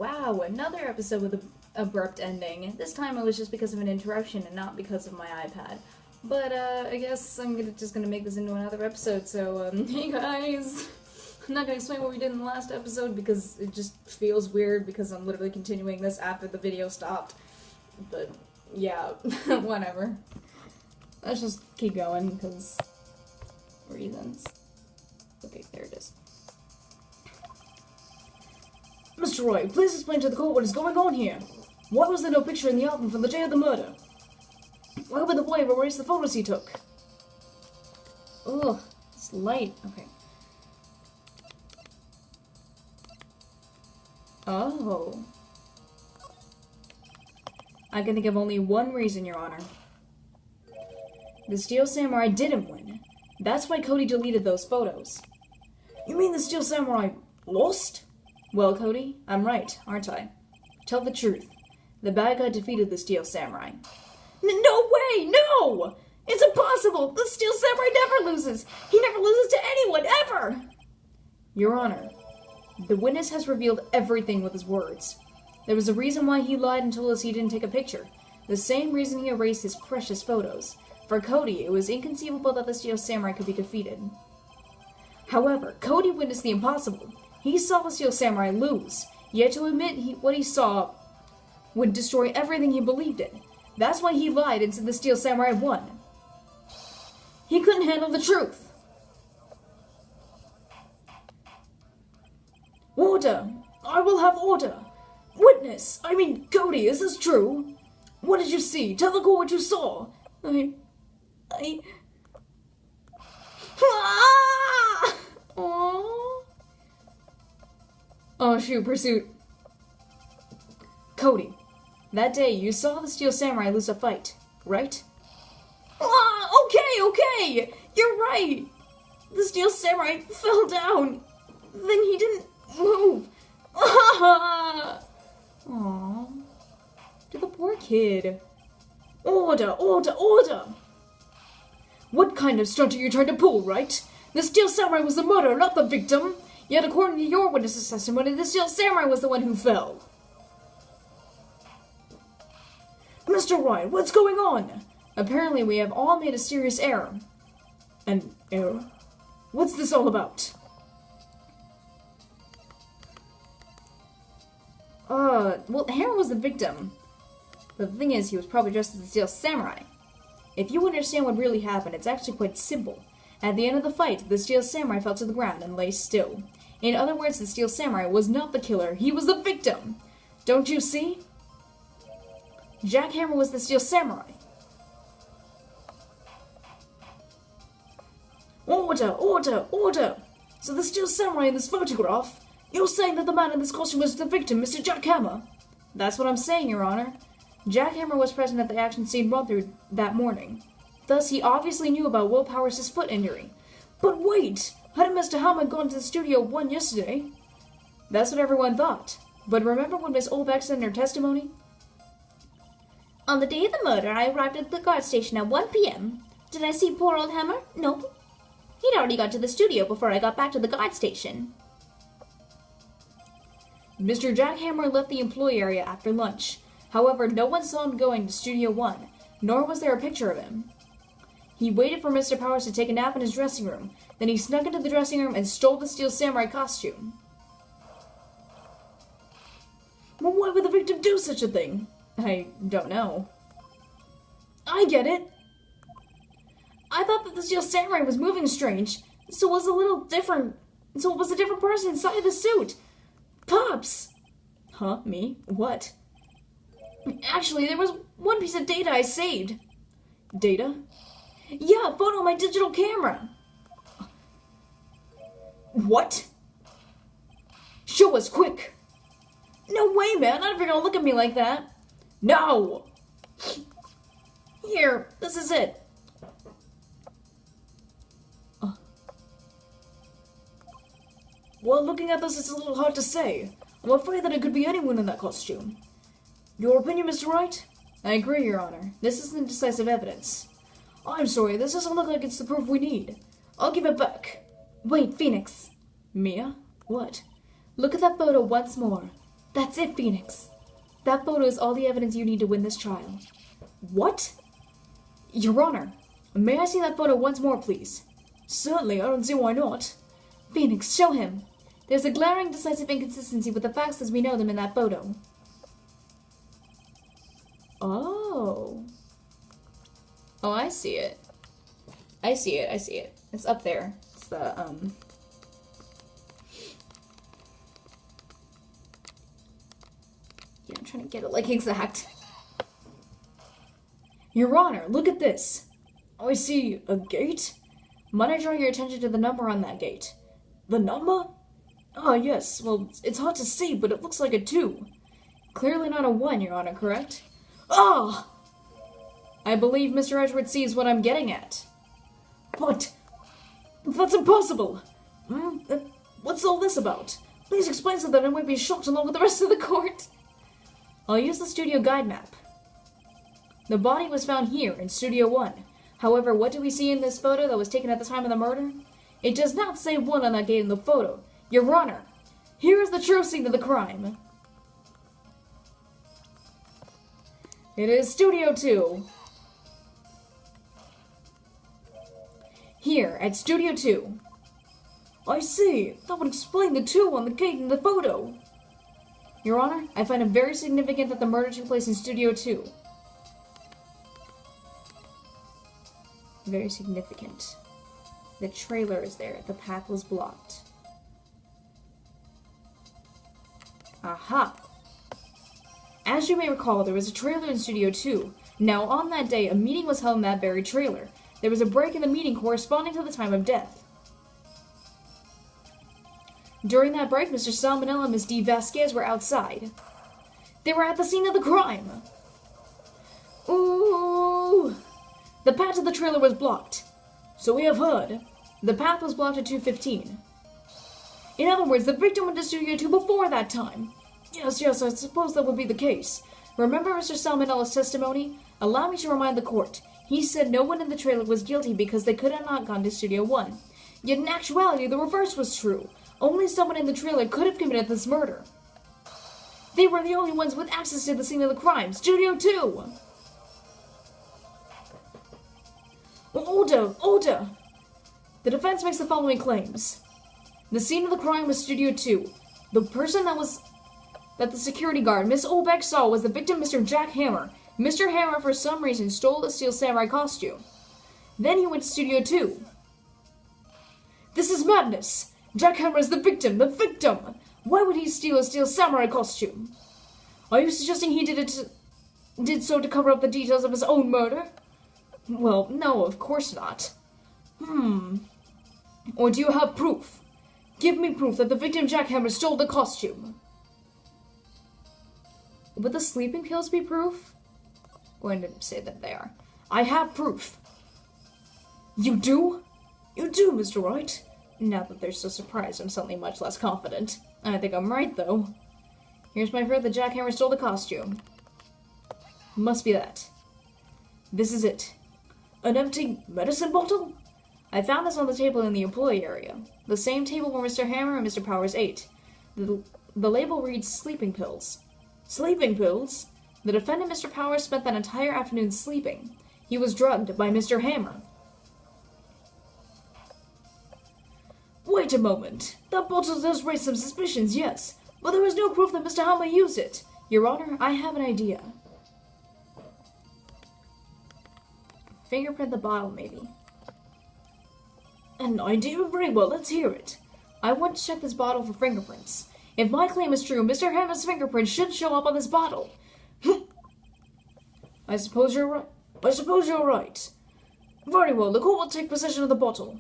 wow, another episode with an abrupt ending. This time it was just because of an interruption and not because of my iPad. But, I guess I'm just gonna make this into another episode, so, hey guys! I'm not gonna explain what we did in the last episode because it just feels weird because I'm literally continuing this after the video stopped. But, yeah, whatever. Let's just keep going, because reasons. Okay, there it is. Mr. Wright, please explain to the court what is going on here. Why was there no picture in the album from the day of the murder? Why would the boy have erased the photos he took? Ugh, it's light. Okay. Oh. I can think of only one reason, Your Honor. The Steel Samurai didn't win. That's why Cody deleted those photos. You mean the Steel Samurai lost? Well, Cody, I'm right, aren't I? Tell the truth. The bad guy defeated the Steel Samurai. No way! No! It's impossible! The Steel Samurai never loses! He never loses to anyone, ever! Your Honor, the witness has revealed everything with his words. There was a reason why he lied and told us he didn't take a picture. The same reason he erased his precious photos. For Cody, it was inconceivable that the Steel Samurai could be defeated. However, Cody witnessed the impossible. He saw the Steel Samurai lose, yet to admit what he saw would destroy everything he believed in. That's why he lied and said the Steel Samurai won. He couldn't handle the truth. Order! I will have order! Witness! I mean, Cody, is this true? What did you see? Tell the court what you saw! Ah! Aww. Oh shoot, pursuit. Cody, that day you saw the Steel Samurai lose a fight, right? Okay, you're right! The Steel Samurai fell down. Then he didn't move. Aww. To the poor kid. Order! What kind of stunt are you trying to pull, Wright? The Steel Samurai was the murderer, not the victim. Yet according to your witness's testimony, the Steel Samurai was the one who fell. Mr. Wright, what's going on? Apparently we have all made a serious error. An error? What's this all about? Well, Harry was the victim. But the thing is, he was probably dressed as the Steel Samurai. If you understand what really happened, it's actually quite simple. At the end of the fight, the Steel Samurai fell to the ground and lay still. In other words, the Steel Samurai was not the killer, he was the victim! Don't you see? Jackhammer was the Steel Samurai. Order! So the Steel Samurai in this photograph, you're saying that the man in this costume was the victim, Mr. Jackhammer? That's what I'm saying, Your Honor. Jackhammer was present at the action scene run-through that morning. Thus, he obviously knew about Will Powers' foot injury. But wait! Hadn't Mr. Hammond gone to the Studio 1 yesterday? That's what everyone thought. But remember when Miss Olbeck said in her testimony? On the day of the murder, I arrived at the guard station at 1 p.m. Did I see poor old Hammer? Nope. He'd already got to the studio before I got back to the guard station. Mr. Jackhammer left the employee area after lunch. However, no one saw him going to Studio 1, nor was there a picture of him. He waited for Mr. Powers to take a nap in his dressing room, then he snuck into the dressing room and stole the Steel Samurai costume. Well, why would the victim do such a thing? I don't know. I get it. I thought that the Steel Samurai was moving strange, so it was a different person inside the suit. Pops! Huh? Me? What? Actually, there was one piece of data I saved. Data? Yeah, a photo on my digital camera. What? Show us, quick! No way, man. I'm never gonna look at me like that. No! Here, this is it. Well, looking at this, it's a little hard to say. I'm afraid that it could be anyone in that costume. Your opinion, Mr. Wright? I agree, Your Honor. This isn't decisive evidence. I'm sorry, this doesn't look like it's the proof we need. I'll give it back. Wait, Phoenix. Mia? What? Look at that photo once more. That's it, Phoenix. That photo is all the evidence you need to win this trial. What? Your Honor, may I see that photo once more, please? Certainly, I don't see why not. Phoenix, show him. There's a glaring, decisive inconsistency with the facts as we know them in that photo. Oh. Oh, I see it. I see it. It's up there. It's the, Yeah, I'm trying to get it, like, exact. Your Honor, look at this. I see a gate. Might I draw your attention to the number on that gate? The number? Ah, yes. Well, it's hard to see, but it looks like a 2. Clearly not a 1, Your Honor, correct? Ah! I believe Mr. Edgeworth sees what I'm getting at. But that's impossible. What's all this about? Please explain so that I might be shocked along with the rest of the court. I'll use the studio guide map. The body was found here in Studio 1. However, what do we see in this photo that was taken at the time of the murder? It does not say 1 on that gate in the photo. Your Honor, here is the true scene of the crime. It is Studio 2. Here, at Studio 2. I see. That would explain the 2 on the gate in the photo. Your Honor, I find it very significant that the murder took place in Studio 2. Very significant. The trailer is there. The path was blocked. Aha! As you may recall, there was a trailer in Studio 2. Now, on that day, a meeting was held in that very trailer. There was a break in the meeting corresponding to the time of death. During that break, Mr. Salmonella and Ms. D. Vasquez were outside. They were at the scene of the crime. Ooh! The path to the trailer was blocked. So we have heard. The path was blocked at 2:15. In other words, the victim went to Studio 2 before that time. Yes, I suppose that would be the case. Remember Mr. Salmonella's testimony? Allow me to remind the court. He said no one in the trailer was guilty because they could have not gone to Studio 1. Yet in actuality, the reverse was true. Only someone in the trailer could have committed this murder. They were the only ones with access to the scene of the crime, Studio 2! Order! The defense makes the following claims. The scene of the crime was Studio 2. The person that the security guard, Miss Olbeck, saw was the victim, Mr. Jack Hammer. Mr. Hammer, for some reason, stole the steel samurai costume. Then he went to Studio 2. This is madness! Jack Hammer is the victim! Why would he steal a steel samurai costume? Are you suggesting he did so to cover up the details of his own murder? Well, no, of course not. Or do you have proof? Give me proof that the victim Jack Hammer stole the costume. Would the sleeping pills be proof? I'm going to say that they are. I have proof. You do? You do, Mr. Wright. Now that they're so surprised, I'm suddenly much less confident. I think I'm right, though. Here's my proof that Jack Hammer stole the costume. Must be that. This is it. An empty medicine bottle? I found this on the table in the employee area. The same table where Mr. Hammer and Mr. Powers ate. The label reads sleeping pills. Sleeping pills? The defendant, Mr. Powers, spent that entire afternoon sleeping. He was drugged by Mr. Hammer. Wait a moment. That bottle does raise some suspicions, yes. But there is no proof that Mr. Hammer used it. Your Honor, I have an idea. Fingerprint the bottle, maybe. An idea? Very well, let's hear it. I want to check this bottle for fingerprints. If my claim is true, Mr. Hammer's fingerprint should show up on this bottle. I suppose you're right. Very well, the court will take possession of the bottle.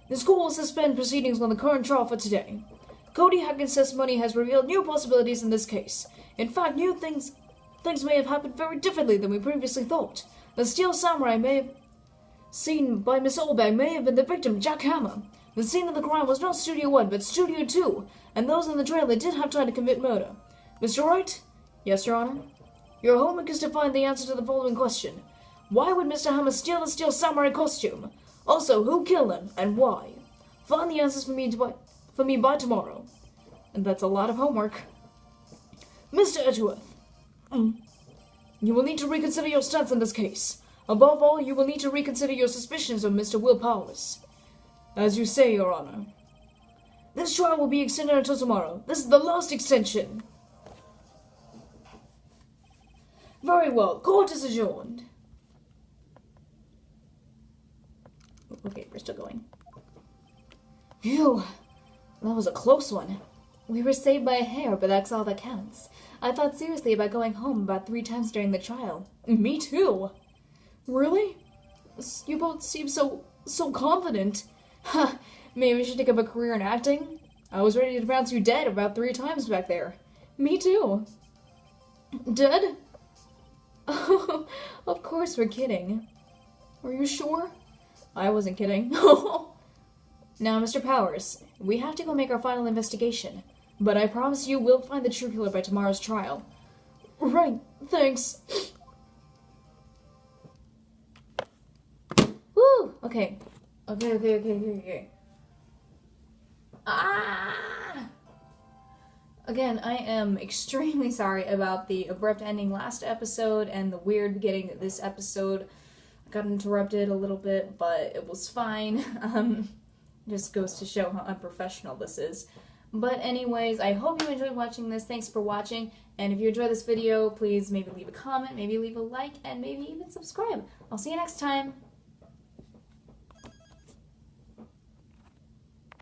This court will suspend proceedings on the current trial for today. Cody Hagen's testimony has revealed new possibilities in this case. In fact, new things may have happened very differently than we previously thought. The steel samurai seen by Miss Olbeck may have been the victim, Jack Hammer. The scene of the crime was not Studio 1, but Studio 2, and those in the trailer did have time to commit murder. Mr. Wright? Yes, Your Honor? Your homework is to find the answer to the following question. Why would Mr. Hammer steal the steel samurai costume? Also, who killed him and why? Find the answers for me by tomorrow. And that's a lot of homework. Mr. Edgeworth, you will need to reconsider your stance in this case. Above all, you will need to reconsider your suspicions of Mr. Will Powers. As you say, Your Honor. This trial will be extended until tomorrow. This is the last extension. Very well. Court is adjourned. Okay, we're still going. Phew. That was a close one. We were saved by a hair, but that's all that counts. I thought seriously about going home about 3 times during the trial. Me too. Really? You both seem so confident. Ha, maybe I should take up a career in acting? I was ready to pronounce you dead about 3 times back there. Me too. Dead? Oh, of course we're kidding. Are you sure? I wasn't kidding. Now, Mr. Powers, we have to go make our final investigation. But I promise you we'll find the true killer by tomorrow's trial. Right, thanks. Woo! Okay. Okay. Ah! Again, I am extremely sorry about the abrupt ending last episode and the weird beginning of this episode. I got interrupted a little bit, but it was fine. Just goes to show how unprofessional this is. But anyways, I hope you enjoyed watching this. Thanks for watching. And if you enjoyed this video, please maybe leave a comment, maybe leave a like, and maybe even subscribe. I'll see you next time.